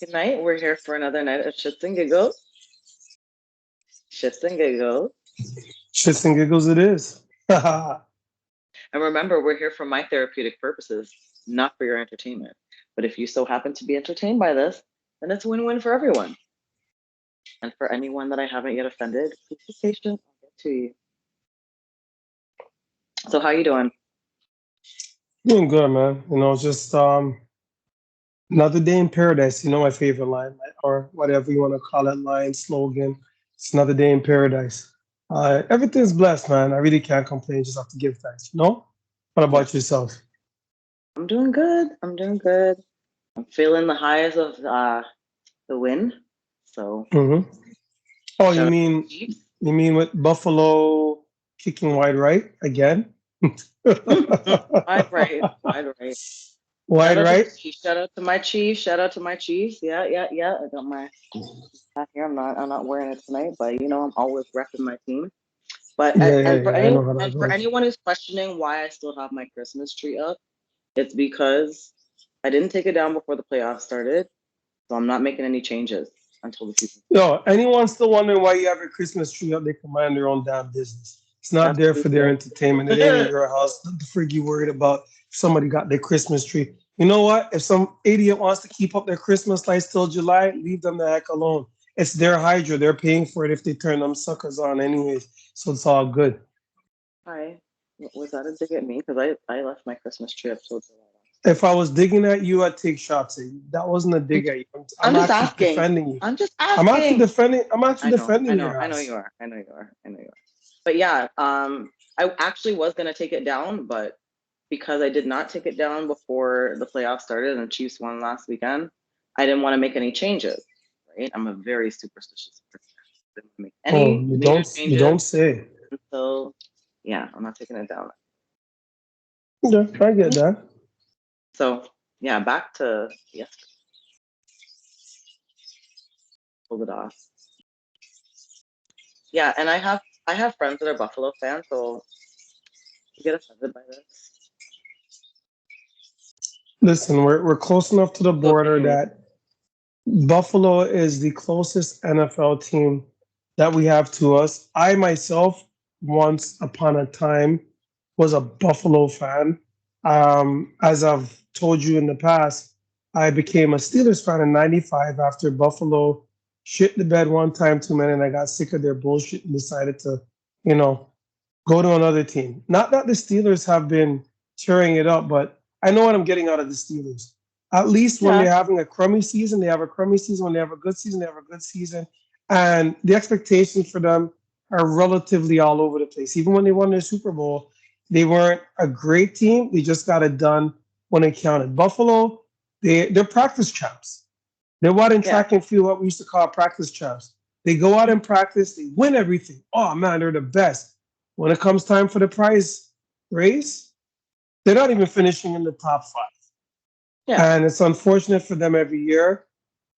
Tonight we're here for another night of shits and giggles. Shits and giggles. Shits and giggles it is. And remember, we're here for my therapeutic purposes, not for your entertainment. But if you so happen to be entertained by this, then it's a win-win for everyone. And for anyone that I haven't yet offended, please be patient. I'll get to you. So how you doing? Doing good, man. Just another day in paradise. You know my favorite line, or whatever you want to call it, line, slogan. It's another day in paradise. Everything's blessed, man. I really can't complain. Just have to give thanks. What about yourself? I'm doing good. I'm doing good. I'm feeling the highs of the win. So Mm-hmm. Oh, shout out to the Chiefs. you mean with Buffalo kicking wide right again? Wide right. Wide right? Shout out to my Chiefs. Shout out to my Chiefs. Yeah. I got my hat here. I'm not wearing it tonight, but I'm always repping my team. But Yeah. I know how that for goes. anyone who's questioning why I still have my Christmas tree up, it's because I didn't take it down before the playoffs started, so I'm not making any changes until the season. Yo, anyone still wondering why you have your Christmas tree up? They can mind their own damn business. It's not That's there what for we their said. entertainment. It ain't in your house. What the frig you worried about if somebody got their Christmas tree? You know what? If some idiot wants to keep up their Christmas lights till July, leave them the heck alone. It's their hydra. They're paying for it if they turn them suckers on anyways. So it's all good. Hi, was that a dig at me? Because I left my Christmas tree up till July. If I was digging at you, I'd take shots at you. That wasn't a dig at you. I'm I'm just actually asking. defending you. I'm just I'm actually asking. defending. I'm actually I defending know your I know house. you are. But yeah, I actually was gonna take it down, but because I did not take it down before the playoffs started and the Chiefs won last weekend, I didn't want to make any changes. Right? I'm a very superstitious person. I didn't make Oh, any you major don't. You changes don't say. until I'm not taking it down. Yeah, I get that. So yeah, back to yesterday. Pulled it off. Yeah, and I have friends that are Buffalo fans, so you get offended by this. Listen, we're close enough to the Two border opinion that Buffalo is the closest NFL team that we have to us. I myself, once upon a time, was a Buffalo fan. As I've told you in the past, I became a Steelers fan in '95 after Buffalo shit the bed one time too many, and I got sick of their bullshit and decided to, you know, go to another team. Not that the Steelers have been tearing it up, but I know what I'm getting out of the Steelers. At least when Yeah, they're having a crummy season, they have a crummy season. When they have a good season, they have a good season. And the expectations for them are relatively all over the place. Even when they won their Super Bowl, they weren't a great team. They just got it done when it counted. Buffalo, they're practice champs. They're what in yeah. track and field, what we used to call practice champs. They go out and practice, they win everything. Oh man, they're the best. When it comes time for the prize race, they're not even finishing in the top five. Yeah. And it's unfortunate for them every year.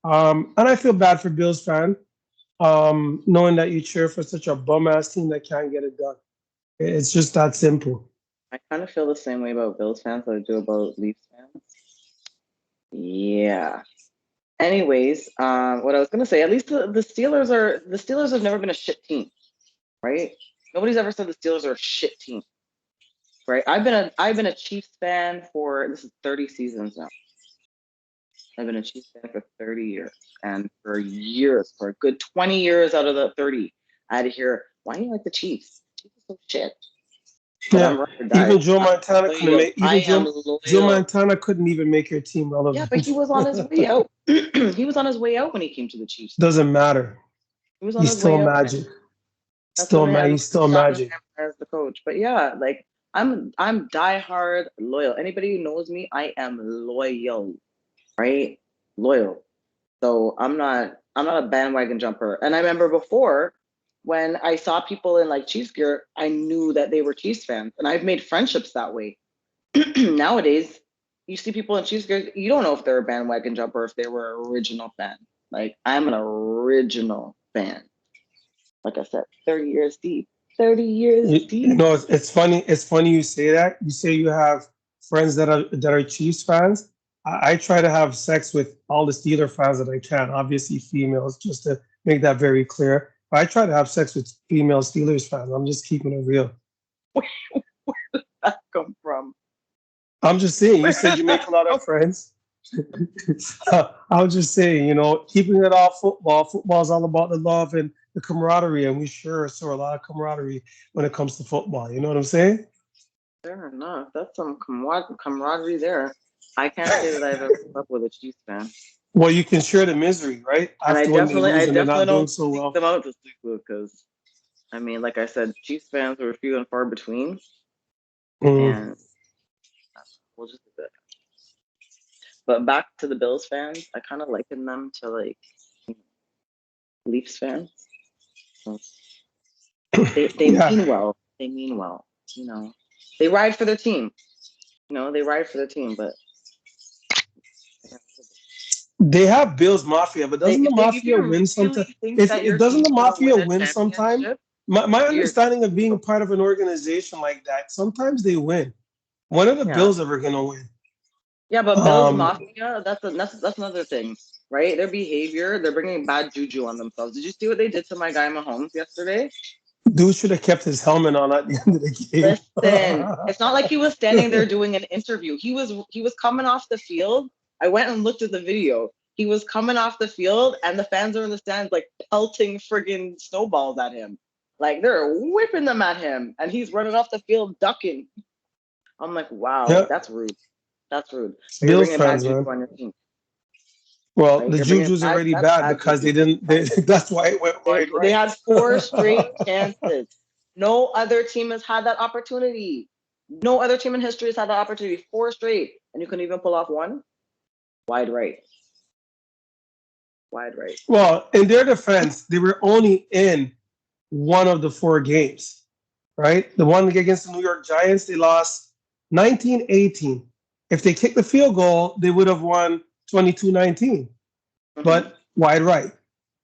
And I feel bad for Bills fan, knowing that you cheer for such a bum ass team that can't get it done. It's just that simple. I kind of feel the same way about Bills fans that I do about Leafs fans. Yeah. Anyways, what I was gonna say, at least the Steelers have never been a shit team, right? Nobody's ever said the Steelers are a shit team, right? I've been a Chiefs fan for this is 30 seasons now. I've been a Chiefs fan for 30 years, and for a good 20 years out of the 30, I had to hear, "Why do you like the Chiefs? Chiefs are so shit." But Yeah. I'm ride or die. Even Joe I'm Montana couldn't loyal. make I even am Joe loyal. Montana couldn't even make your team Yeah, but relevant. he was on his way out. He was on his way out when he came to the Chiefs. Doesn't matter. He was on He's his still way out. magic. That's when they had He's still Shottenham magic. as the coach. But yeah, like I'm diehard loyal. Anybody who knows me, I am loyal, right? Loyal. So I'm not a bandwagon jumper. And I remember before when I saw people in like Chiefs gear, I knew that they were Chiefs fans, and I've made friendships that way. Nowadays, you see people in Chiefs gear, you don't know if they're a bandwagon jumper, if they were an original fan. Like I'm an original fan. Like I said, 30 years deep. 30 years You deep. know, it's funny. It's funny you say that. You say you have friends that are Chiefs fans. I try to have sex with all the Steeler fans that I can. Obviously, females, just to make that very clear. But I try to have sex with female Steelers fans. I'm just keeping it real. Where did that come from? I'm just saying. You said you make a lot of friends. I was just saying, keeping it all football. Football is all about the love and the camaraderie, and we sure saw a lot of camaraderie when it comes to football. You know what I'm saying? Fair enough. That's some camaraderie there. I can't say that I've ever slept with a Chiefs fan. Well, you can share the misery, right? And After when they lose and they're not doing don't so seek well. them out to sleep with because, I mean, like I said, Chiefs fans are few and far between, and we'll just do that. But back to the Bills fans, I kind of liken them to like Leafs fans. So they Yeah. mean well. They mean well. They ride for their team. They ride for their team, but They have Bills Mafia, but doesn't the if Mafia you win really sometime? think If that it your doesn't the team's gonna Mafia win a win sometime? championship, My you're understanding of being part of an organization like that, sometimes they win. When are the yeah. Bills ever gonna win? Yeah, but Bills Mafia, that's another thing, right? Their behavior, they're bringing bad juju on themselves. Did you see what they did to my guy Mahomes yesterday? Dude should have kept his helmet on at the end of the game. Listen, it's not like he was standing there doing an interview. He was coming off the field. I went and looked at the video. He was coming off the field, and the fans are in the stands like pelting friggin' snowballs at him. Like they're whipping them at him, and he's running off the field ducking. I'm like, wow, Yeah, that's rude. That's rude. But you're Bills bringing bad fans, juju man. on your team, Well, right? the You're bringing juju's already that's bad bad because they juju. didn't. That's why it went wide They right. had 4 straight chances. No other team has had that opportunity. No other team in history has had that opportunity. 4 straight, and you couldn't even pull off one. Wide right. Wide right. Well, in their defense, they were only in one of the 4 games, right? The one against the New York Giants, they lost 19-18. If they kicked the field goal, they would have won 22-19, but wide right,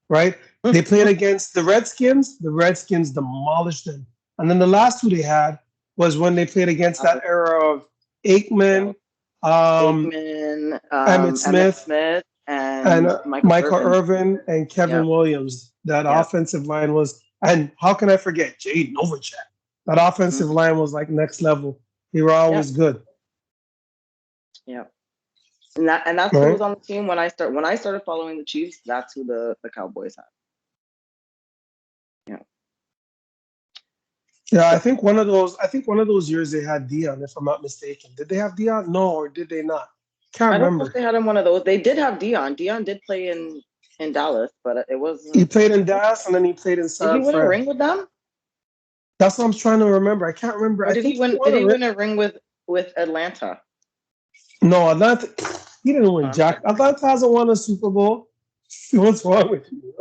right? They played against the Redskins. The Redskins demolished them. And then the last 2 they had was when they played against that era of Aikman, Aikman, Emmitt Emmett Smith, Smith, and and Michael Michael Irvin. Irvin and Kevin Yep. Williams. That Yep. offensive line was, and how can I forget Jay Novacek? That offensive line was like next level. They were always good. Yeah. And that's who was on the team when I started following the Chiefs. That's who the Cowboys had. Yeah. Yeah, I think one of those years they had Dion, if I'm not mistaken. Did they have Dion? No, or did they not? Can't I don't know remember. if they had him one of those. They did have Dion. Dion did play in Dallas, but it wasn't. He played in Dallas and then he played in Did he San win a Fran. ring with them? That's what I'm trying to remember. I can't remember. Or did he win? Did he win a ring with Atlanta? No, Atlanta. He didn't win Jack. Atlanta hasn't won a Super Bowl. What's wrong with you?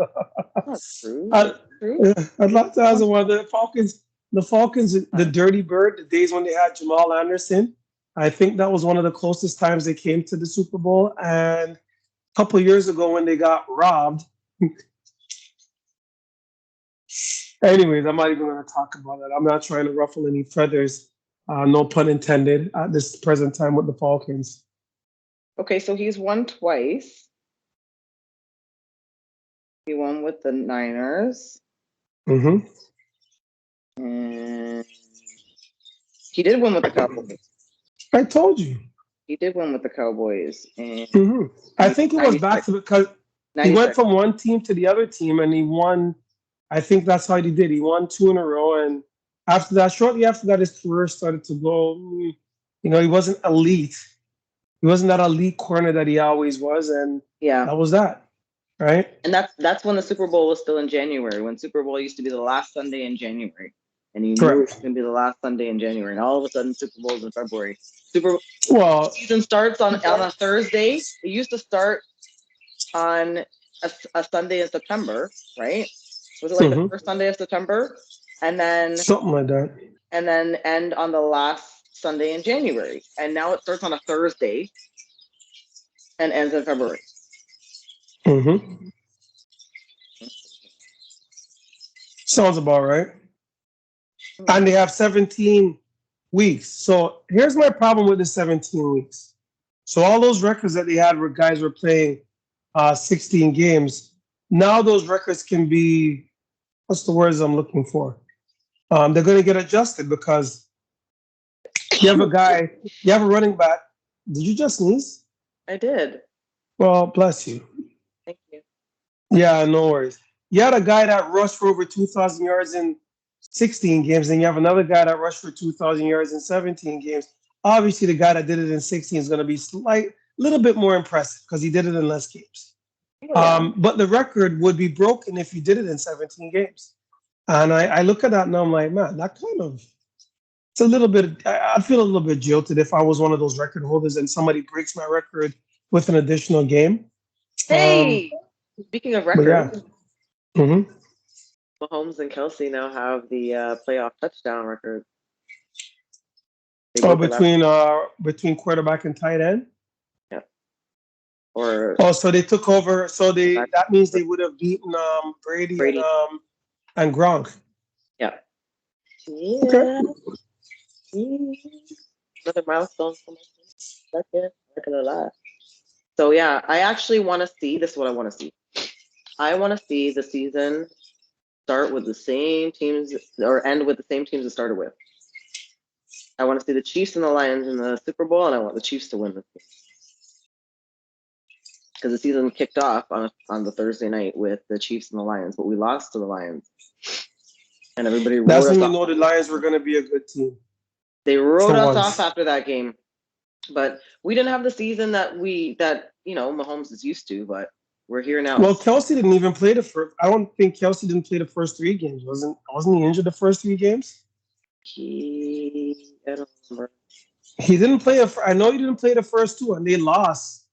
That's true. That's true. Atlanta hasn't won. The Falcons, the Dirty Bird, the days when they had Jamal Anderson. I think that was one of the closest times they came to the Super Bowl. And a couple of years ago when they got robbed. Anyways, I'm not even going to talk about it. I'm not trying to ruffle any feathers. No pun intended at this present time with the Falcons. Okay, so he's won twice. He won with the Niners. Mm-hmm. And he did win with the Cowboys. I told you. He did win with the Cowboys. And I think it was back to because he went from one team to the other team and he won. I think that's how he did. He won 2 in a row. And after that, shortly after that, his career started to go. He wasn't elite. He wasn't that elite corner that he always was. And that was that. Right. And that's when the Super Bowl was still in January, when Super Bowl used to be the last Sunday in January. And you knew it was going to be the last Sunday in January. And all of a sudden, Super Bowl's in February. Season starts on a Thursday. It used to start on a Sunday in September, right? Was it like the first Sunday of September? And then something like that. And then end on the last Sunday in January. And now it starts on a Thursday and ends in February. Sounds about right. And they have 17 weeks. So here's my problem with the 17 weeks. So all those records that they had where guys were playing 16 games, now those records can be, what's the words I'm looking for? They're going to get adjusted because you have a guy, you have a running back. Did you just sneeze? I did. Well, bless you. Thank you. Yeah, no worries. You had a guy that rushed for over 2,000 yards in 16 games, and you have another guy that rushed for 2,000 yards in 17 games. Obviously, the guy that did it in 16 is going to be little bit more impressive because he did it in less games. Oh, yeah. But the record would be broken if you did it in 17 games. And I look at that and I'm like, man, that kind of, it's a little bit, I'd feel a little bit jilted if I was one of those record holders and somebody breaks my record with an additional game. Hey, speaking of But yeah. records, Mahomes and Kelsey now have the playoff touchdown record. They Oh, broke it last between quarterback and tight end. yeah. Or So they took over. So that means they would have beaten Brady and Gronk. Yeah. Okay. Another milestone for my second. Not gonna lie. So yeah, I actually want to see. This is what I want to see. I want to see the season start with the same teams or end with the same teams it started with. I want to see the Chiefs and the Lions in the Super Bowl, and I want the Chiefs to win this game. Because the season kicked off on the Thursday night with the Chiefs and the Lions, but we lost to the Lions. And everybody wrote That's us when you off. know the Lions were going to be a good team. They wrote us off after that game. But we didn't have the season that Mahomes is used to, but we're here now. Well, Kelsey didn't even play the first. I don't think Kelsey didn't play the first 3 games. Wasn't he injured the first 3 games? I don't remember. He didn't play. I know he didn't play the first 2, and they lost.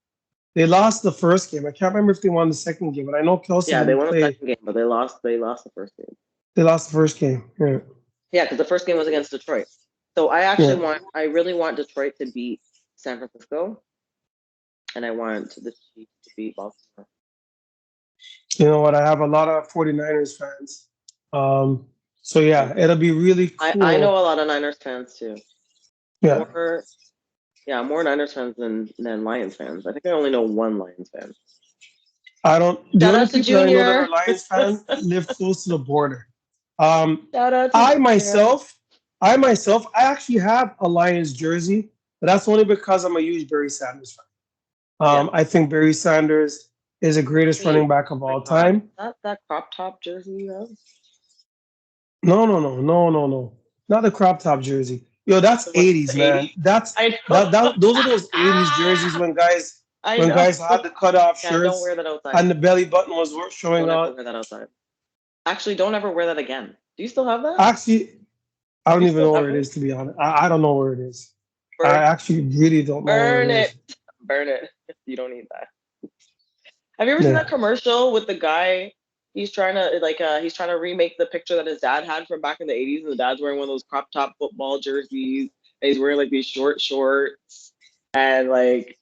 They lost the first game. I can't remember if they won the second game, but I know Kelsey. Yeah, they didn't won play. the second game, but they lost the first game. They lost the first game. Yeah. Yeah, because the first game was against Detroit. So I really want Detroit to beat San Francisco, and I want the Chiefs to beat Baltimore. You know what? I have a lot of 49ers fans. So yeah, it'll be really cool. I know a lot of Niners fans too. Yeah. More Niners fans than Lions fans. I think I only know one Lions fan. I don't. The only people I know that are Lions fans live close to the border. I myself, I actually have a Lions jersey, but that's only because I'm a huge Barry Sanders fan. I think Barry Sanders is the greatest running back of all time. That crop top jersey you have? No. Not the crop top jersey. Yo, that's 80s, man. Those are those 80s jerseys when guys had the cutoff shirts. Don't wear that outside. And the belly button was showing out. Don't wear that outside. Actually, don't ever wear that again. Do you still have that? Actually, I don't even know where it is, to be honest. I don't know where it is. I actually really don't know where it is. Burn it. You don't need that. Have you ever seen that commercial with the guy? He's trying to remake the picture that his dad had from back in the 80s, and the dad's wearing one of those crop top football jerseys, and he's wearing like these short shorts and like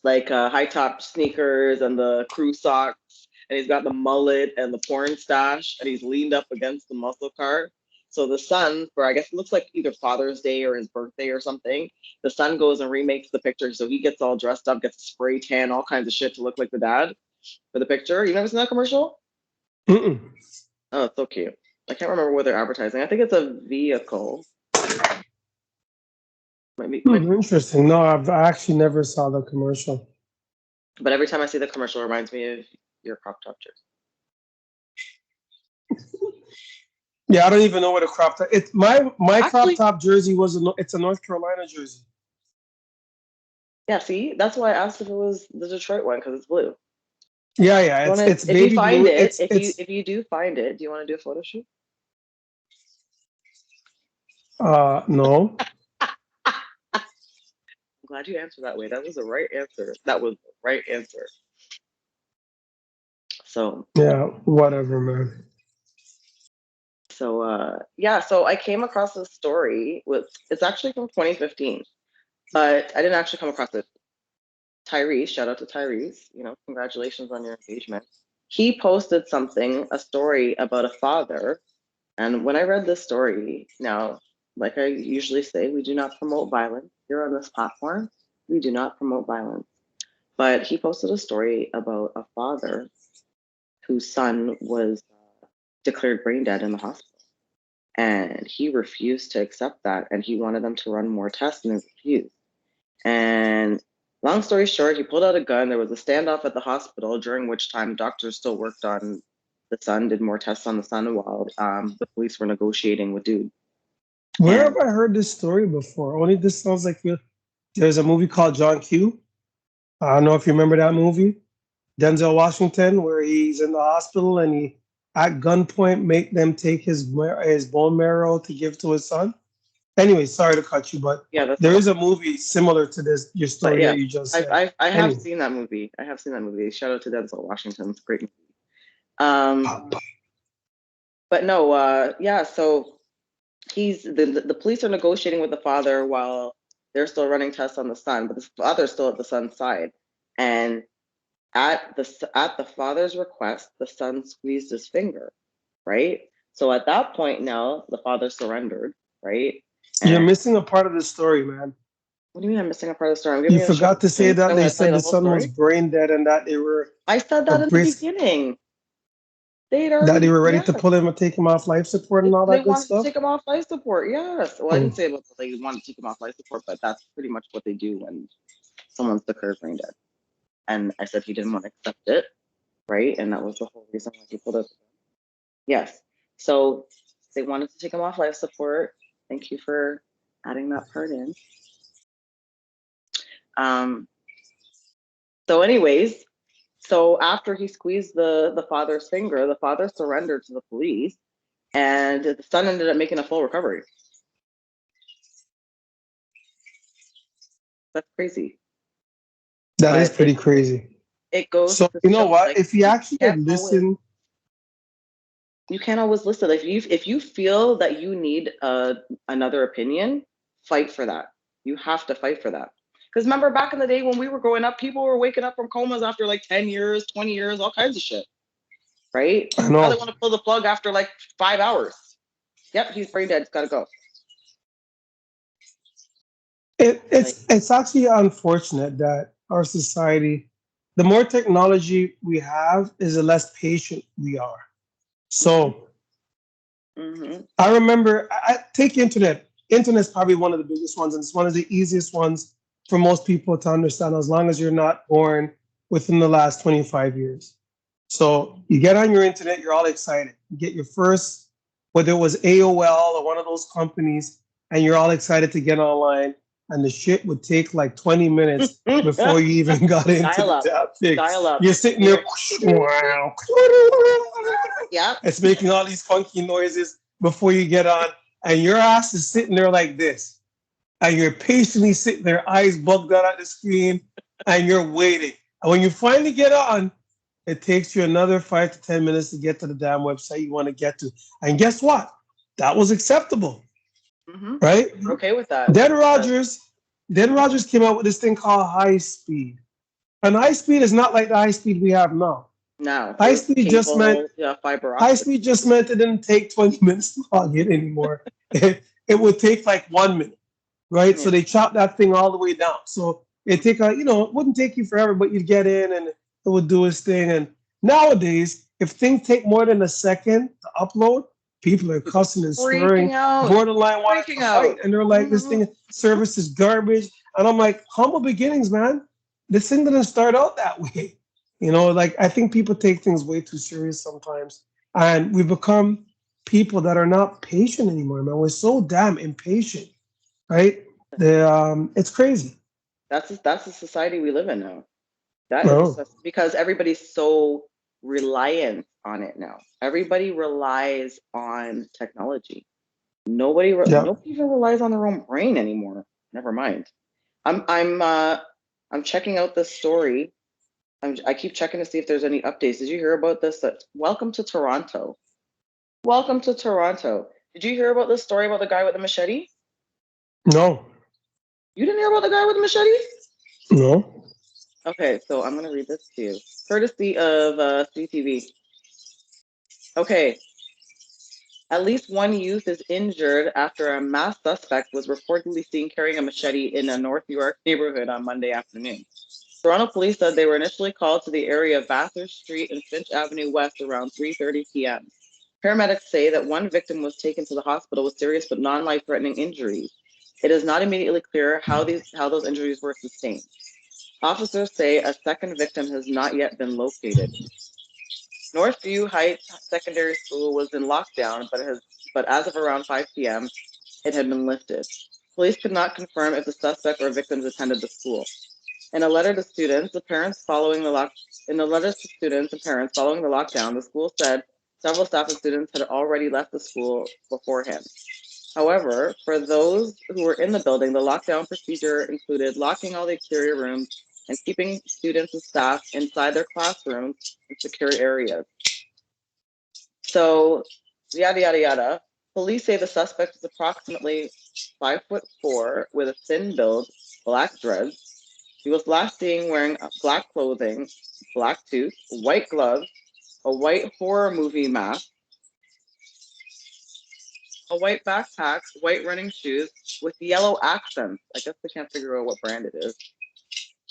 high top sneakers and the crew socks, and he's got the mullet and the porn stash, and he's leaned up against the muscle car. So the son, for I guess it looks like either Father's Day or his birthday or something, the son goes and remakes the picture. So he gets all dressed up, gets a spray tan, all kinds of shit to look like the dad for the picture. You never seen that commercial? Mm-mm. Oh, it's so cute. I can't remember what they're advertising. I think it's a vehicle. Interesting. No, I actually never saw the commercial. But every time I see the commercial, it reminds me of your crop top jersey. Yeah, I don't even know what a crop top. It's my crop top jersey it's a North Carolina jersey. Yeah, see, that's why I asked if it was the Detroit one because it's blue. Yeah, it's baby if you find blue. It, if you do find it, do you want to do a photo shoot? No. I'm glad you answered that way. That was the right answer. So yeah, whatever, man. So so I came across this story it's actually from 2015, but I didn't actually come across it. Tyrese, shout out to Tyrese, congratulations on your engagement. He posted a story about a father. And when I read this story, now, like I usually say, we do not promote violence here on this platform. We do not promote violence. But he posted a story about a father whose son was declared brain dead in the hospital. And he refused to accept that. And he wanted them to run more tests and they refused. And long story short, he pulled out a gun. There was a standoff at the hospital, during which time doctors still worked on the son, did more tests on the son while the police were negotiating with dude. Where And have I heard this story before? Only this sounds like there's a movie called John Q. I don't know if you remember that movie. Denzel Washington, where he's in the hospital and he at gunpoint make them take his bone marrow to give to his son. Anyway, sorry to cut you, but yeah, that's there is a movie similar to this, your but story yeah, that you just said. I have Anyway, seen that movie. I have seen that movie. Shout out to Denzel Washington. It's a great movie. But no, yeah. So the police are negotiating with the father while they're still running tests on the son, but the father's still at the son's side. And at the father's request, the son squeezed his finger, right? So at that point now, the father surrendered, right? you're And missing a part of the story, man. what do you mean I'm missing a part of the story? I'm giving You you a short forgot to say version. that I'm they going to tell you said the the whole son was story. brain dead and that they were I said a that in the brisk beginning. They'd that they already, were ready yes. to pull him and take him off life support and all They that good wanted to stuff. take him off life support. Yes. Well, I Mm. didn't say about they wanted to take him off life support, but that's pretty much what they do when someone's declared brain dead. And I said he didn't want to accept it, right? And that was the whole reason why he pulled it. Yes. So they wanted to take him off life support. Thank you for adding that part in. So, anyways, so after he squeezed the father's finger, the father surrendered to the police, and the son ended up making a full recovery. That's crazy. That is But pretty crazy. it goes So to you know show, what? like, If he actually had listened, you can't always listen. Like, if you feel that you need another opinion, fight for that. You have to fight for that. Because remember back in the day when we were growing up, people were waking up from comas after like 10 years, 20 years, all kinds of shit. Right? I Now they know want to pull the plug after like 5 hours. Yep, he's brain dead. It's got to go. Like, it's actually unfortunate that our society, the more technology we have, is the less patient we are. So I remember, I take internet. Internet's probably one of the biggest ones, and it's one of the easiest ones for most people to understand, as long as you're not born within the last 25 years. So you get on your internet, you're all excited. You get your first, whether it was AOL or one of those companies, and you're all excited to get online, and the shit would take like 20 minutes before you even got into dial the up, damn thing. dial up. You're sitting there, Yeah. it's making all these funky noises before you get on, and your ass is sitting there like this, and you're patiently sitting there, eyes bugged out at the screen, and you're waiting. And when you finally get on, it takes you another 5 to 10 minutes to get to the damn website you want to get to. And guess what? That was acceptable, right? We're okay with that. Then Rogers came out with this thing called high speed. And high speed is not like the high speed we have now. No, High speed just meant fiber high optic. speed just meant it didn't take 20 minutes to log in anymore. It would take like 1 minute, right? Yeah. So they chopped that thing all the way down. So it it wouldn't take you forever, but you'd get in and it would do its thing. And nowadays, if things take more than a second to upload, people are cussing and swearing, Freaking out. borderline wanting to fight, and they're like, "This thing service is garbage." And I'm like, "Humble beginnings, man. This thing didn't start out that way." Like I think people take things way too serious sometimes, and we've become people that are not patient anymore, man. We're so damn impatient, right? It's crazy. That's the society we live in now. That is No. because everybody's so reliant on it now. Everybody relies on technology. Yeah. Nobody even relies on their own brain anymore. Never mind. I'm checking out this story. I keep checking to see if there's any updates. Did you hear about this? Welcome to Toronto. Welcome to Toronto. Did you hear about this story about the guy with the machete? No. You didn't hear about the guy with the machete? No. Okay, so I'm gonna read this to you, courtesy of CTV. Okay, At least one youth is injured after a masked suspect was reportedly seen carrying a machete in a North York neighborhood on Monday afternoon. Toronto police said they were initially called to the area of Bathurst Street and Finch Avenue West around 3:30 p.m. Paramedics say that one victim was taken to the hospital with serious but non-life-threatening injuries. It is not immediately clear how those injuries were sustained. Officers say a second victim has not yet been located. Northview Heights Secondary School was in lockdown, but as of around 5 p.m., it had been lifted. Police could not confirm if the suspect or victims attended the school. In a letter to students, the parents following the lock in the letters to students and parents following the lockdown, the school said several staff and students had already left the school beforehand. However, for those who were in the building, the lockdown procedure included locking all the exterior rooms and keeping students and staff inside their classrooms in secure areas. So, yada, yada, yada. Police say the suspect is approximately 5'4" with a thin build, black dreads. He was last seen wearing black clothing, black tooth, white gloves, a white horror movie mask, a white backpack, white running shoes with yellow accents. I guess they can't figure out what brand it is.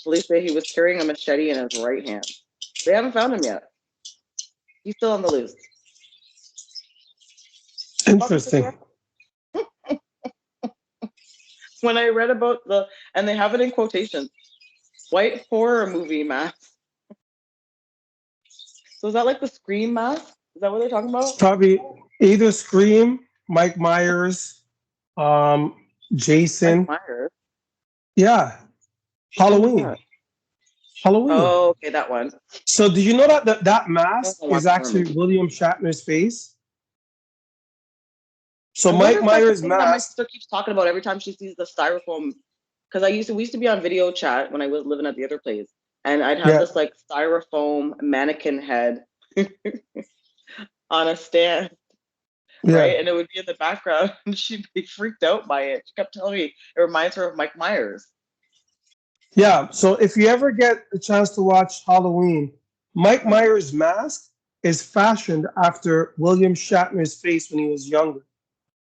Police say he was carrying a machete in his right hand. They haven't found him yet. He's still on the loose. Interesting. When I read about and they have it in quotations, white horror movie mask. So is that like the Scream mask? Is that what they're talking about? Probably either Scream, Mike Myers, Jason. Mike Myers. Yeah. Halloween. Halloween. Oh, okay, that one. So do you know that mask is actually William Shatner's face? So Mike Myers' mask. That my sister keeps talking about every time she sees the styrofoam. Because we used to be on video chat when I was living at the other place, and I'd have this like styrofoam mannequin head on a stand, right? And it would be in the background, and she'd be freaked out by it. She kept telling me it reminds her of Mike Myers. Yeah. So if you ever get a chance to watch Halloween, Mike Myers' mask is fashioned after William Shatner's face when he was younger.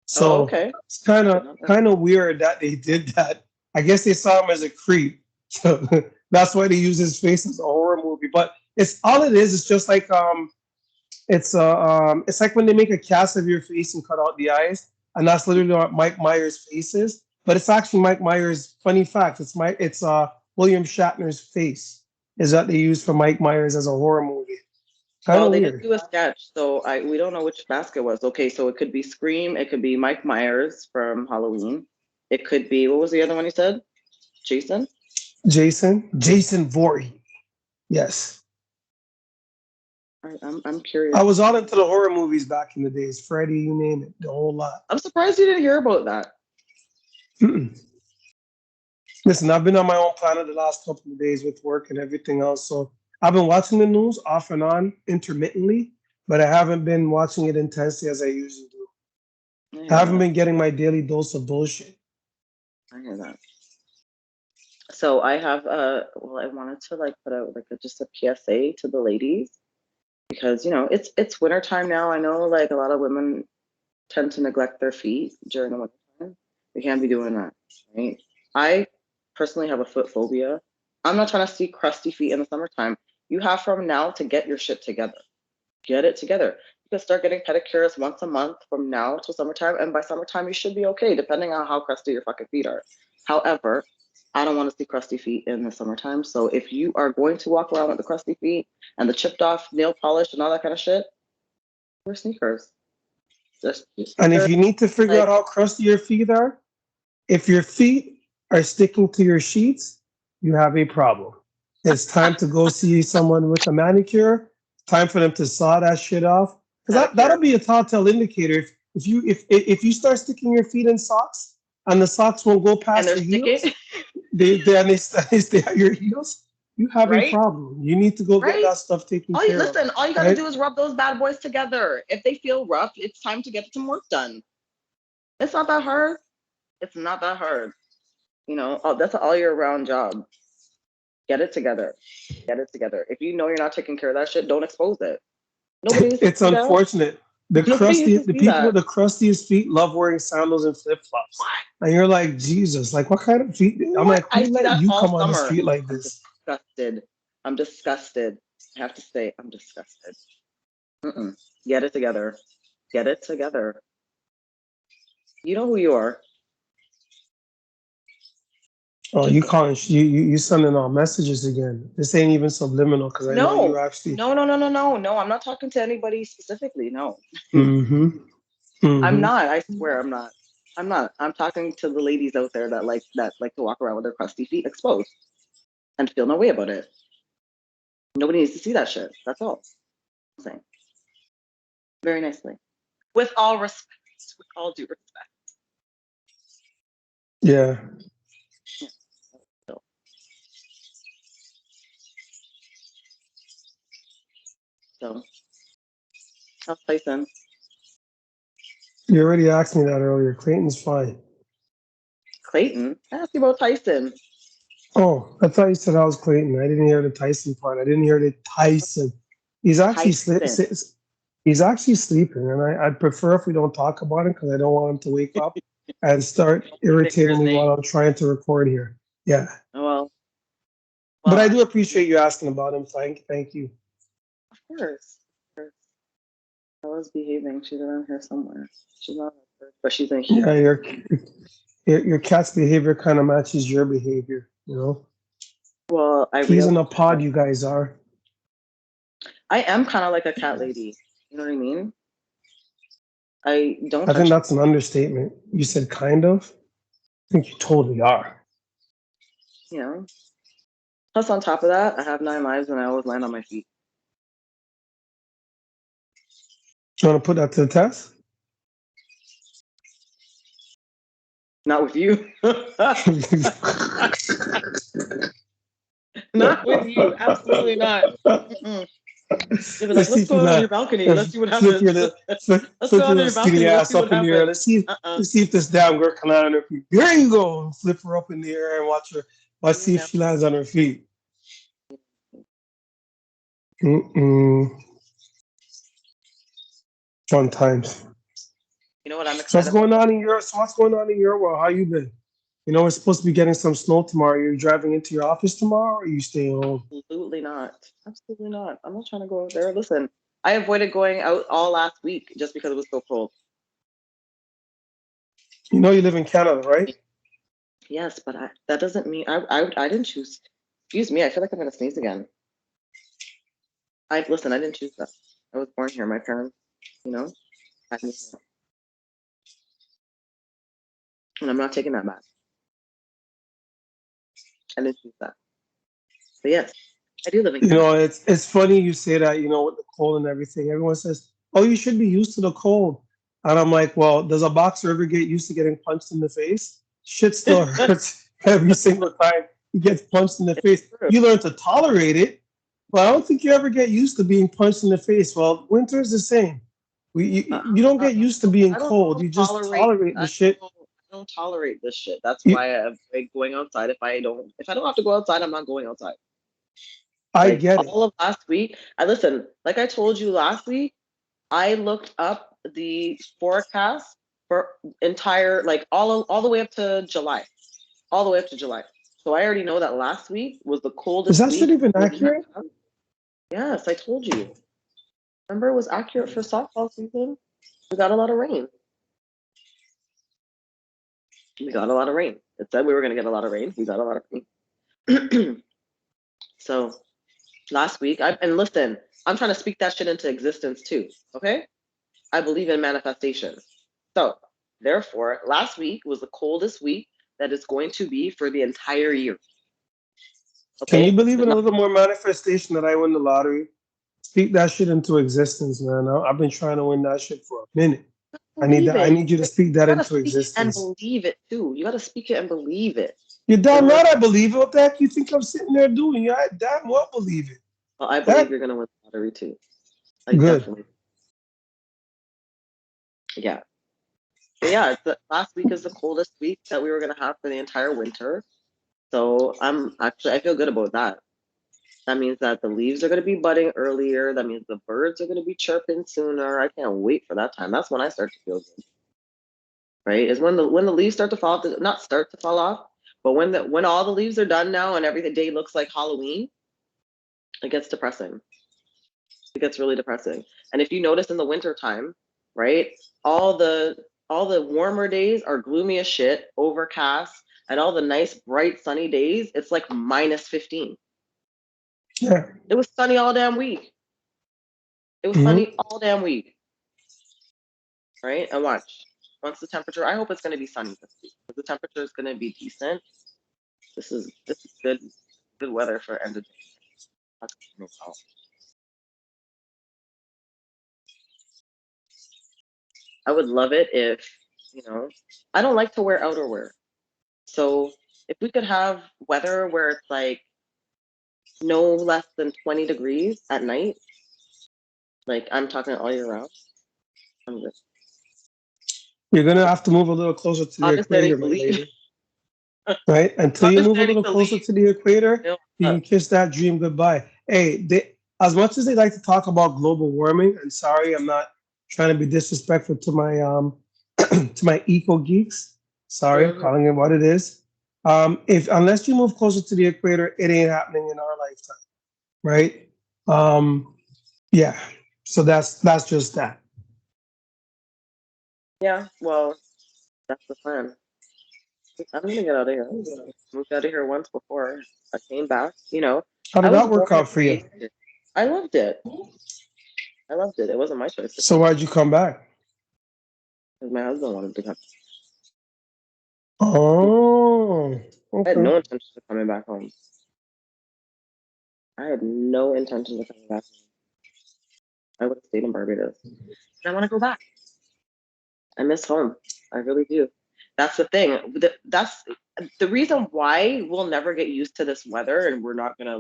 So it's kind of weird that they did that. I guess they saw him as a creep, so that's why they use his face as a horror movie. But it's all it is. It's just like it's like when they make a cast of your face and cut out the eyes, and that's literally what Mike Myers' face is. But it's actually Mike Myers. Funny fact: it's William Shatner's face is that they use for Mike Myers as a horror movie. Well, they did do a sketch, so we don't know which mask it was. Okay, so it could be Scream, it could be Mike Myers from Halloween, it could be, what was the other one you said? Jason Voorhees. Yes. I'm curious. I was all into the horror movies back in the days. Freddy, you name it, the whole lot. I'm surprised you didn't hear about that. Listen, I've been on my own planet the last couple of days with work and everything else, so I've been watching the news off and on intermittently, but I haven't been watching it intensely as I usually do. I haven't been getting my daily dose of bullshit. I hear that. So I have I wanted to put out just a PSA to the ladies, because it's wintertime now. I know a lot of women tend to neglect their feet during the wintertime. We can't be doing that, right? I personally have a foot phobia. I'm not trying to see crusty feet in the summertime. You have from now to get your shit together. Get it together. You can start getting pedicures once a month from now till summertime, and by summertime you should be okay, depending on how crusty your fucking feet are. However, I don't want to see crusty feet in the summertime. So if you are going to walk around with the crusty feet and the chipped off nail polish and all that kind of shit, wear sneakers. And if you need to figure out how crusty your feet are, if your feet are sticking to your sheets, you have a problem. It's time to go see someone with a manicure. Time for them to saw that shit off. Because that'll be a tell indicator. If you start sticking your feet in socks and the socks won't go past the heels, they stay at your heels, you have a problem. You need to go get that stuff taken care of. Listen, all you got to do is rub those bad boys together. If they feel rough, it's time to get some work done. It's not that hard. It's not that hard. That's an all year round job. Get it together. Get it together. If you know you're not taking care of that shit, don't expose it. It's unfortunate Nobody needs to the see people with that. the crustiest feet love wearing sandals and flip flops. And you're like, Jesus, like what kind of feet? I'm What? like, I who see let that you come all on the summer. street like I'm this? disgusted. I'm disgusted. I have to say, I'm disgusted. Mm-mm. Get it together. Get it together. You know who you are. Oh, you calling? You sending all messages again? This ain't even subliminal because I know you No, actually. no, no, no, no, no, no. I'm not talking to anybody specifically. No, Mm-hmm. I'm Mm-hmm. not. I swear, I'm not. I'm not. I'm talking to the ladies out there that like to walk around with their crusty feet exposed and feel no way about it. Nobody needs to see that shit. That's all I'm saying. Very nicely. With all respect. With all due respect. Yeah. Yeah. So, so how's Tyson? You already asked me that earlier. Clayton's fine. Clayton? I asked you about Tyson. Oh, I thought you said I was Clayton. I didn't hear the Tyson part. I didn't hear the Tyson. He's actually Tyson. he's actually sleeping, and I'd prefer if we don't talk about it because I don't want him to wake up and start Stick to irritating his me name. while I'm trying to record here. Yeah, Oh, well, but I well, do appreciate you asking about him. Thank you. of course. Of course. Bella's behaving. She's around here somewhere. She's not at first, but she's in heat. Yeah, your cat's behavior kind of matches your behavior. You know, Well, I peas realized in a that pod. You guys are. I am kind of like a cat lady. You know what I mean? I don't I think touch that's an people. understatement. You said kind of. I think you totally are. You know. Plus, on top of that, I have 9 lives and I always land on my feet. You want to put that to the test? Not with you. Not with you. Absolutely not. Mm-mm. They'd be like, Let's see let's if you're go out on your not balcony. Let's see what flip happens. Let's go flip out on your your skinny balcony. Let's ass see what up in the air. happens. Uh-uh. Let's see if this damn girl can land on her feet. There you go. Flip her up in the air and watch her. Let's see if No. she lands on her feet. Mm-mm. Fun times. You know what I'm So what's excited about? going on in your world? How you been? You know we're supposed to be getting some snow tomorrow. Are you driving into your office tomorrow or are you staying home? Absolutely not. Absolutely not. I'm not trying to go out there. Listen, I avoided going out all last week just because it was so cold. You know you live in Canada, right? Yes, but that doesn't mean I didn't choose. Excuse me. I feel like I'm gonna sneeze again. I listen. I didn't choose that. I was born here. My parents, you know, had me here, and I'm not taking that back. I didn't choose that. But yes, I do live in You Canada. know, it's funny you say that, you know, with the cold and everything. Everyone says, "Oh, you should be used to the cold." And I'm like, "Well, does a boxer ever get used to getting punched in the face? Shit still hurts every single time he gets punched in the face. True. You learn to tolerate it, but I don't think you ever get used to being punched in the face. Well, winter is the same. You don't Uh, get used to being I don't cold. You just tolerate. tolerate the I shit. don't tolerate this shit. That's You, why I avoid going outside. If I don't have to go outside, I'm not going outside. I Like get it. all of last week, I listen. Like I told you last week, I looked up the forecast for entire like all the way up to July, all the way up to July. So I already know that last week was the Is coldest that shit week even we're gonna accurate? have. Yes, I told you. Remember, it was accurate for softball season. We got a lot of rain. We got a lot of rain. It said we were gonna get a lot of rain. We got a lot of rain. So last week, and listen, I'm trying to speak that shit into existence too. Okay, I believe in manifestation. So therefore, last week was the coldest week that it's going to be for the entire year. Can you Okay, believe but in a not little more manifestation that I win the lottery? Speak that shit into existence, man. I've been trying to win that shit for a minute. I need believe that. I it. need you to You speak that gotta into speak it and existence. believe it too. You gotta speak it and believe it You're in damn order. right I believe it. What the heck you think I'm sitting there doing? I damn well believe it. Well, I believe That you're gonna win the lottery too. I good. definitely, yeah. But yeah, last week is the coldest week that we were gonna have for the entire winter. So I feel good about that. That means that the leaves are going to be budding earlier. That means the birds are going to be chirping sooner. I can't wait for that time. That's when I start to feel good. Right? Is when the leaves start to fall off, not start to fall off, but when all the leaves are done now and every day looks like Halloween, it gets depressing. It gets really depressing. And if you notice in the winter time, right, all the warmer days are gloomy as shit, overcast, and all the nice bright sunny days, it's like -15. Yeah. It was sunny all damn week. It was Hmm. sunny all damn week, right? And watch. Once the temperature, I hope it's going to be sunny this week. If the temperature is going to be decent, this is good weather for end of day. That's gonna be all. I would love it if, I don't like to wear outerwear. So if we could have weather where it's like no less than 20 degrees at night, like I'm talking all year round, I'm good. You're gonna have to move a little closer to the Obviously, I equator, need to my leave. lady. Right? Until you Obviously, move a I need little to closer leave. to the equator, You know, you can kiss that dream goodbye. Hey, as much as they like to talk about global warming, and sorry, I'm not trying to be disrespectful to my to my eco geeks. Sorry, I'm mhm. calling it what it is. If unless you move closer to the equator, it ain't happening in our lifetime, right? Um, yeah. So that's just that. Yeah, well, that's the plan. I'm gonna get out of here. Moved out of here once before. I came back. How I did was that born work and out for you? raised. I loved it. I loved it. It wasn't my choice to So come why'd you come back? because my husband wanted to come. Oh, I had okay. no intention of coming back home. I had no intention of coming back home. I would have stayed in Barbados. And I want to go back. I miss home. I really do. That's the thing. That's the reason why we'll never get used to this weather and we're not gonna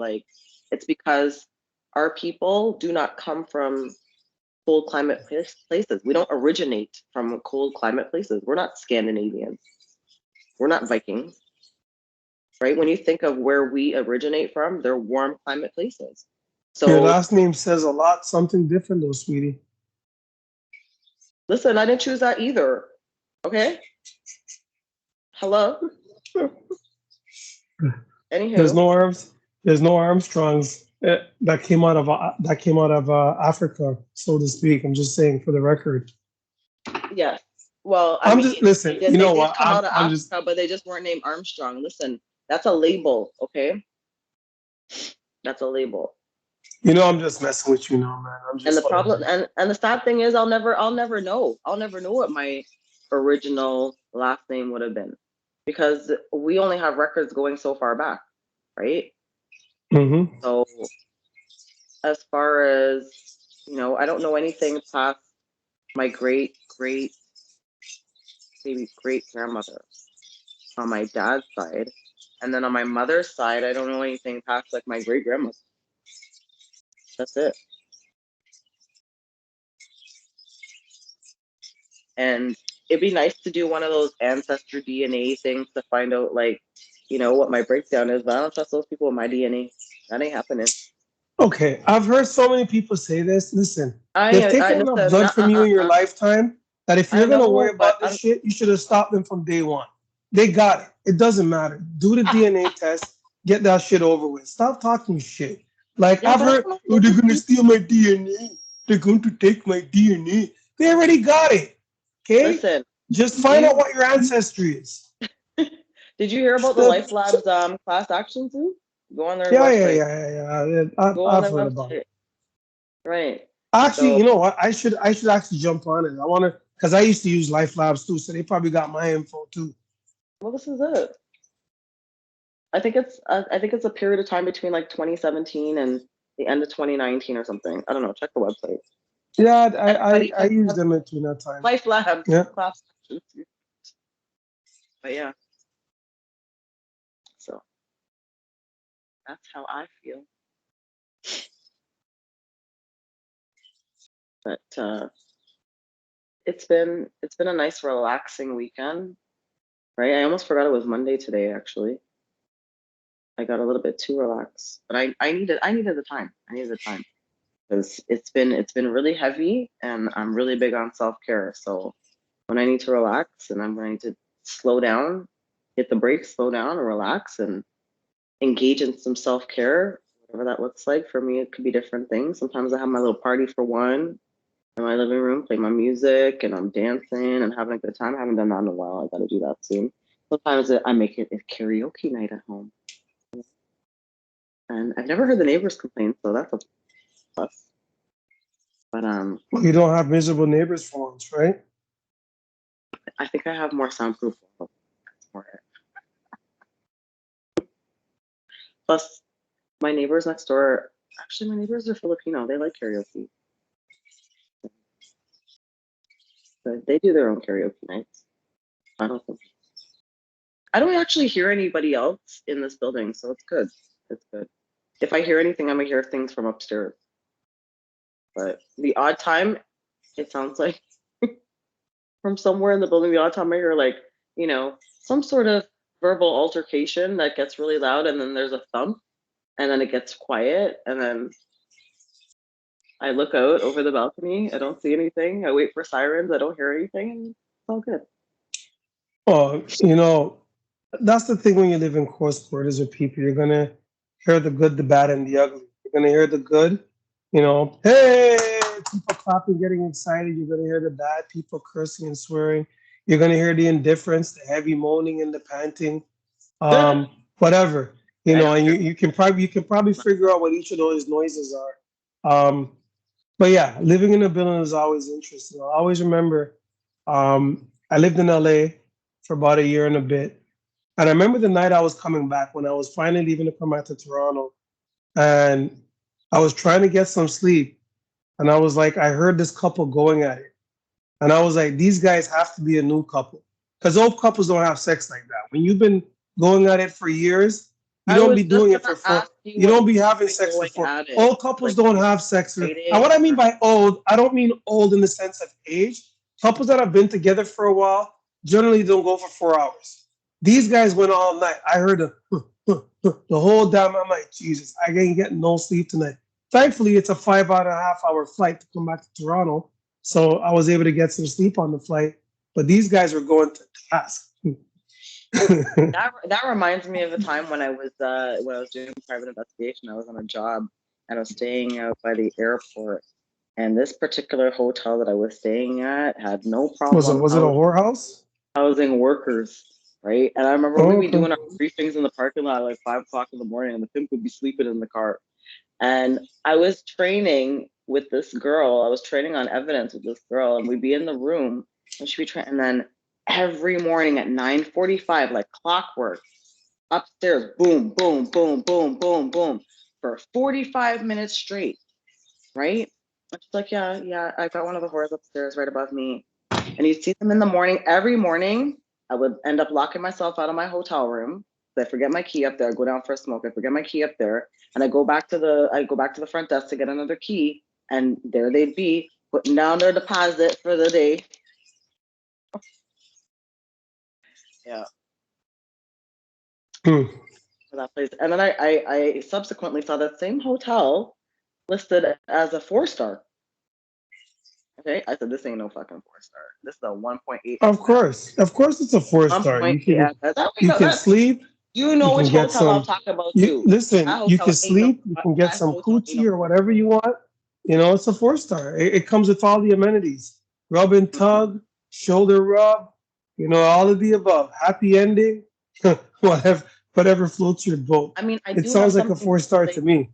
it's because our people do not come from cold climate places. We don't originate from cold climate places. We're not Scandinavians. We're not Vikings, right? When you think of where we originate from, they're warm climate places. Your So last name says a lot, something different though, sweetie. listen, I didn't choose that either. Okay. Hello. There's Anywho, no arms. There's no Armstrongs that came out of Africa, so to speak. I'm just saying for the record. yes. Well, I I'm just mean, listen. You they know did what? come out of I'm just. Africa, but they just weren't named Armstrong. Listen, that's a label, okay? That's a label. I'm just messing with you now, man. I'm And the just. problem and the sad thing is I'll never know. I'll never know what my original last name would have been because we only have records going so far back, right? Mm-hmm. So as far as, I don't know anything past my maybe great grandmother on my dad's side. And then on my mother's side, I don't know anything past like my great grandmother. That's it. And it'd be nice to do one of those ancestry DNA things to find out what my breakdown is, but I don't trust those people with my DNA. That ain't happening. Okay, I've heard so many people say this. Listen, they've I taken enough listen, blood from you in your lifetime that if I you're gonna know, worry but about this shit, you should have stopped them from day one. They got it. It doesn't matter. Do the DNA test. Get that shit over with. Stop talking shit. Like yeah, I've but I heard, don't know oh, they're those gonna people. steal my DNA. They're going to take my DNA. They already got it. Okay, Listen, just do find out you what your ancestry is. did you hear about the So- Life Labs class action too? Go on their yeah, yeah, website. yeah, yeah, yeah. Go on I've their heard about it. website. Right. Actually, So, you know what? I should actually jump on it. I want to because I used to use Life Labs too, so they probably got my info too. well, this is it. I think it's a period of time between like 2017 and the end of 2019 or something. I don't know. Check the website. Yeah, I Everybody used has them between that time. Life Labs Yeah. class actions. But yeah, so that's how I feel. But it's been a nice relaxing weekend, right? I almost forgot it was Monday today, actually. I got a little bit too relaxed, but I needed the time. I needed the time because it's been really heavy, and I'm really big on self care. So when I need to relax and I'm going to slow down, hit the brakes, slow down, and relax, and engage in some self care, whatever that looks like. For me, it could be different things. Sometimes I have my little party for one in my living room, play my music, and I'm dancing and having a good time. I haven't done that in a while. I got to do that soon. Sometimes I make it a karaoke night at home, and I've never heard the neighbors complain, so that's a plus. But Well, you don't have miserable neighbors for once, right? I think I have more soundproof walls. That's more it. Plus, my neighbors next door. Actually, my neighbors are Filipino. They like karaoke. But they do their own karaoke nights. I don't think I don't actually hear anybody else in this building, so it's good. It's good. If I hear anything, I'm gonna hear things from upstairs. But the odd time, it sounds like from somewhere in the building, the odd time I hear like, some sort of verbal altercation that gets really loud, and then there's a thump, and then it gets quiet, and then I look out over the balcony. I don't see anything. I wait for sirens. I don't hear anything, and it's all good. Oh, that's the thing when you live in close quarters with people. You're gonna hear the good, the bad, and the ugly. You're gonna hear the good, hey, people clapping, getting excited. You're gonna hear the bad, people cursing and swearing. You're gonna hear the indifference, the heavy moaning and the panting, whatever. I don't And hear you can probably figure out what each of those noises are. But yeah, living in a building is always interesting. I always remember I lived in LA for about a year and a bit. And I remember the night I was coming back when I was finally leaving to come back to Toronto. And I was trying to get some sleep. And I was like, I heard this couple going at it. And I was like, these guys have to be a new couple. Because old couples don't have sex like that. When you've been going at it for years, you I don't was be just doing it gonna for four. ask you You what don't you be mean having by sex for going four. at it. Old couples Like, don't have sex for. And fighting what I mean or by old, I don't mean old in the sense of age. Couples that have been together for a while generally don't go for 4 hours. These guys went all night. I heard the whole damn. I'm like, Jesus, I ain't getting no sleep tonight. Thankfully, it's a 5.5 hour flight to come back to Toronto, so I was able to get some sleep on the flight. But these guys were going to task. that reminds me of a time when I was doing private investigation. I was on a job and I was staying out by the airport. And this particular hotel that I was staying at had no Was it problem was it a whorehouse? housing workers, right? And I remember we'd Oh, be okay. doing our briefings in the parking lot at like 5 o'clock in the morning, and the pimp would be sleeping in the car. And I was training with this girl. I was training on evidence with this girl, and we'd be in the room, and she'd be training. And then every morning at 9:45, like clockwork, upstairs, boom, boom, boom, boom, boom, boom, for 45 minutes straight, right? And she's like, yeah, yeah, I got one of the whores upstairs right above me. And you see them in the morning. Every morning, I would end up locking myself out of my hotel room. I forget my key up there. I go down for a smoke. I forget my key up there, and I go back to the front desk to get another key, and there they'd be putting down their deposit for the day. Yeah, Hmm. for that place. And then I subsequently saw that same hotel listed as a 4 star. Okay, I said this ain't no fucking 4 star. This is a 1.8 at best. Of course, it's a 4 star. 1.8 at best. You can That sleep. You You know can which get hotel I'm some. talking about You too. That listen. You can hotel ain't no. sleep. You can get That some hotel ain't no coochie or four whatever star. you want. It's a 4 star. It comes with all the amenities: rub and Mm-mm. tug, shoulder rub. All of the above. Happy ending. Whatever floats your boat. I mean, I It do have sounds like a something four good to star say. to me.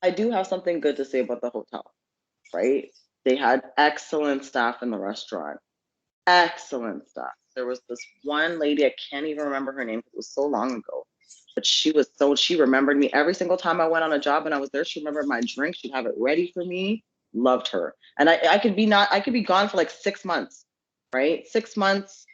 I do have something good to say about the hotel, right? They had excellent staff in the restaurant. Excellent staff. There was this one lady, I can't even remember her name because it was so long ago. But she remembered me every single time I went on a job and I was there. She remembered my drink. She'd have it ready for me. Loved her. And I could be gone for like 6 months, right? 6 months,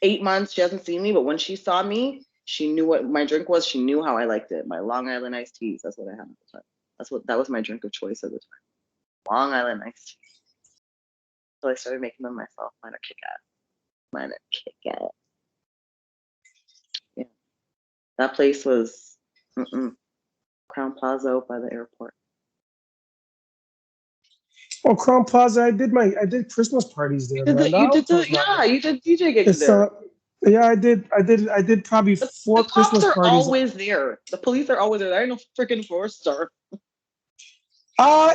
8 months. She hasn't seen me, but when she saw me, she knew what my drink was. She knew how I liked it. My Long Island iced teas. That's what I had at the time. That was my drink of choice at the time. Long Island iced tea. So I started making them myself. Mine are kick ass. Mine are kick ass. Yeah. That place was Mm-mm. Crown Plaza out by the airport. Oh, Crown Plaza. I did Christmas parties there, man. That You did hotel's not bad. you did DJ gigs It's there. yeah, I did probably The four cops Christmas are parties. always there. The police are always there. There ain't no freaking 4-star.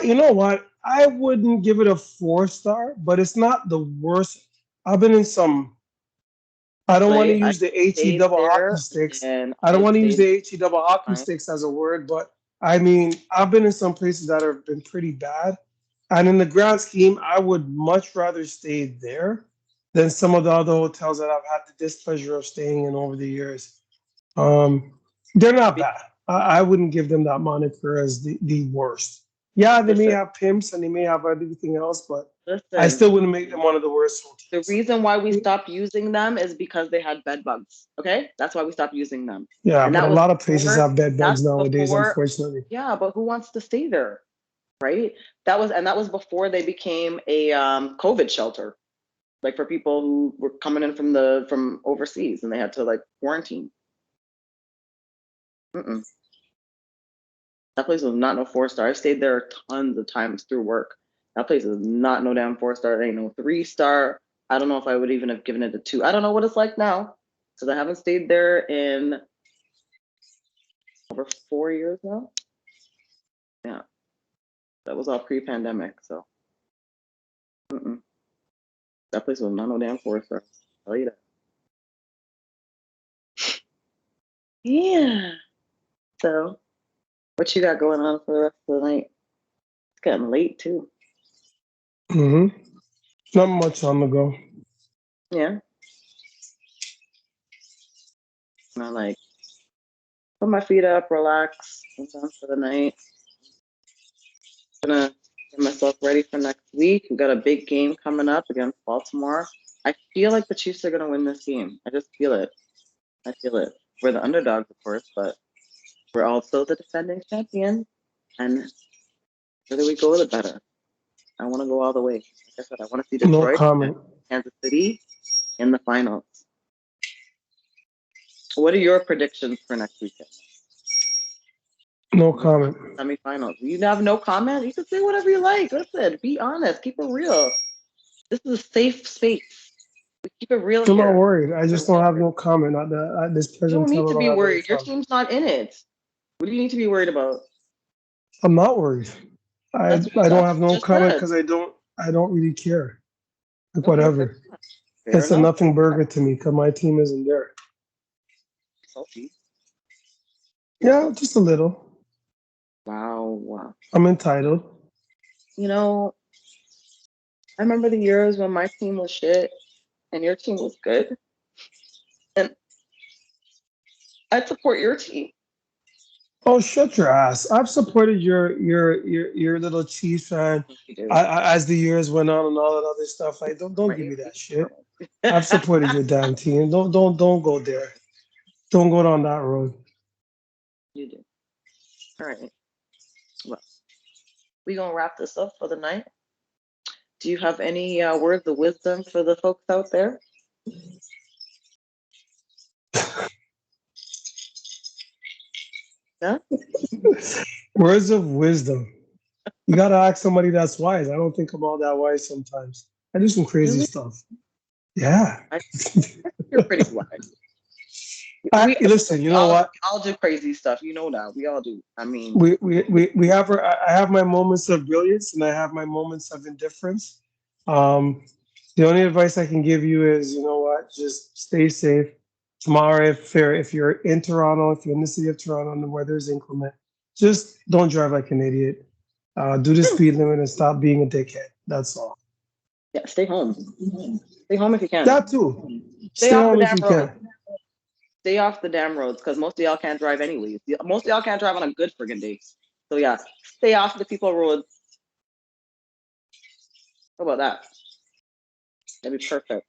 You know what? I wouldn't give it a 4 star, but it's not the worst. I've been in some. I don't want to I use the HE stayed double hockey there sticks. and I don't I want to use stayed the HE double hockey fine. sticks as a word, but I mean, I've been in some places that have been pretty bad. And in the grand scheme, I would much rather stay there than some of the other hotels that I've had the displeasure of staying in over the years. Um, they're not bad. I wouldn't give them that moniker as the worst. Yeah, they may Listen, have pimps and they may have everything else, but I listen. still wouldn't make them one of the worst The hotels. reason why we stopped using them is because they had bed bugs. Okay, that's why we stopped using them. Yeah, And but a that was lot of places before. have bed That's bugs nowadays, before. unfortunately. Yeah, but who wants to stay there, right? That was before they became a COVID shelter, like for people who were coming in from overseas and they had to like quarantine. Mm-mm. That place was not no 4-star. I stayed there tons of times through work. That place is not no damn 4-star. It ain't no 3-star. I don't know if I would even have given it a 2. I don't know what it's like now because I haven't stayed there in over 4 years now. Yeah, that was all pre-pandemic. So mm-mm. That place was not no damn 4-star. I'll tell you that. Yeah. So what you got going on for the rest of the night? It's getting late too. Hmm. Not much on the go. Yeah. And I like put my feet up, relax, and done for the night. Gonna get myself ready for next week. We got a big game coming up against Baltimore. I feel like the Chiefs are gonna win this game. I just feel it. I feel it. We're the underdogs, of course, but we're also the defending champion. And the further we go, the better. I want to go all the way. Like I said, I want to see No Detroit and comment. Kansas City in the finals. What are your predictions for next weekend? No comment. Semifinals. You have no comment? You can say whatever you like. Listen, be honest. Keep it real. This is a safe space. We keep it real I'm not here. worried. I just don't have no comment at this You don't present time. need I to don't be have any worried. Your comment. team's not in it. What do you need to be worried about? I'm not worried. I don't That's have what you no just comment said. because I don't really care. Like Okay, fair whatever. enough. Fair It's a enough. nothing burger to me because my team isn't there. Salty. Yeah, just a little. Wow. Wow. I'm entitled. You know, I remember the years when my team was shit and your team was good. And I'd support your team. Oh, shut your ass! I've supported your little Chiefs fan You do. as the years went on and all that other stuff. Like, don't give Right? me that shit. I've supported your damn team. Don't go there. Don't go down that road. You do. All right. Well, we gonna wrap this up for the night. Do you have any words of wisdom for the folks out there? Yeah. Words of wisdom. You gotta ask somebody that's wise. I don't think I'm all that wise sometimes. I do some crazy Really? stuff. Yeah. I think you're pretty wise. Listen, you know We what? all do crazy stuff. You know that. We all do. I mean, We have I have my moments of brilliance and I have my moments of indifference. Um, the only advice I can give you is, you know what, just stay safe. Tomorrow, if you're in Toronto, if you're in the city of Toronto and the weather is inclement, just don't drive like an idiot. Do the speed limit and stop being a dickhead. That's all. yeah, stay home. Stay home if you can. That too. Stay Stay off the home if damn you road. can. Stay off the damn roads because most of y'all can't drive anyways. Most of y'all can't drive on a good friggin' day. So yeah, stay off the people roads. How about that? That'd be perfect.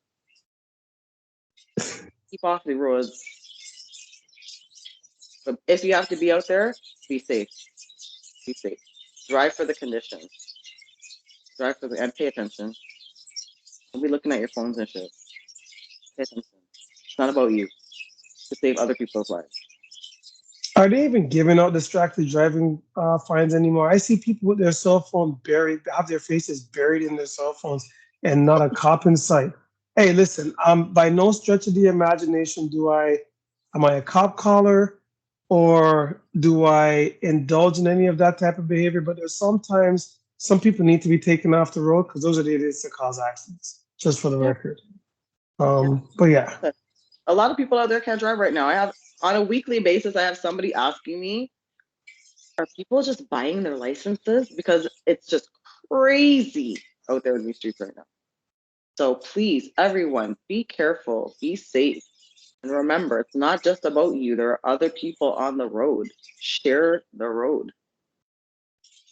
Keep off the roads. But if you have to be out there, be safe. Be safe. Drive for the conditions. Drive for the and pay attention. Don't be looking at your phones and shit. Pay attention. It's not about you. To save other people's lives. Are they even giving out distracted driving fines anymore? I see people with their cell phone buried, have their faces buried in their cell phones, and not a cop in sight. Hey, listen, by no stretch of the imagination am I a cop caller, or do I indulge in any of that type of behavior? But there's sometimes some people need to be taken off the road because those are the idiots that cause accidents. Just for the Yeah, record. yeah. But yeah, A lot of people out there can't drive right now. I have on a weekly basis, I have somebody asking me, are people just buying their licenses? Because it's just crazy out there in these streets right now. So please, everyone, be careful, be safe. And remember, it's not just about you. There are other people on the road. Share the road.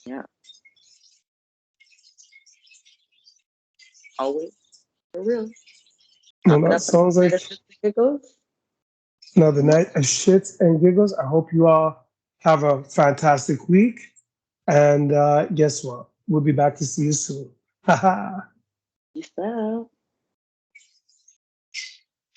Yeah, always for real. well, Wrapping that up sounds another like night of shits and giggles. another night of shits and giggles. I hope you all have a fantastic week. And guess what? We'll be back to see you soon. Peace out.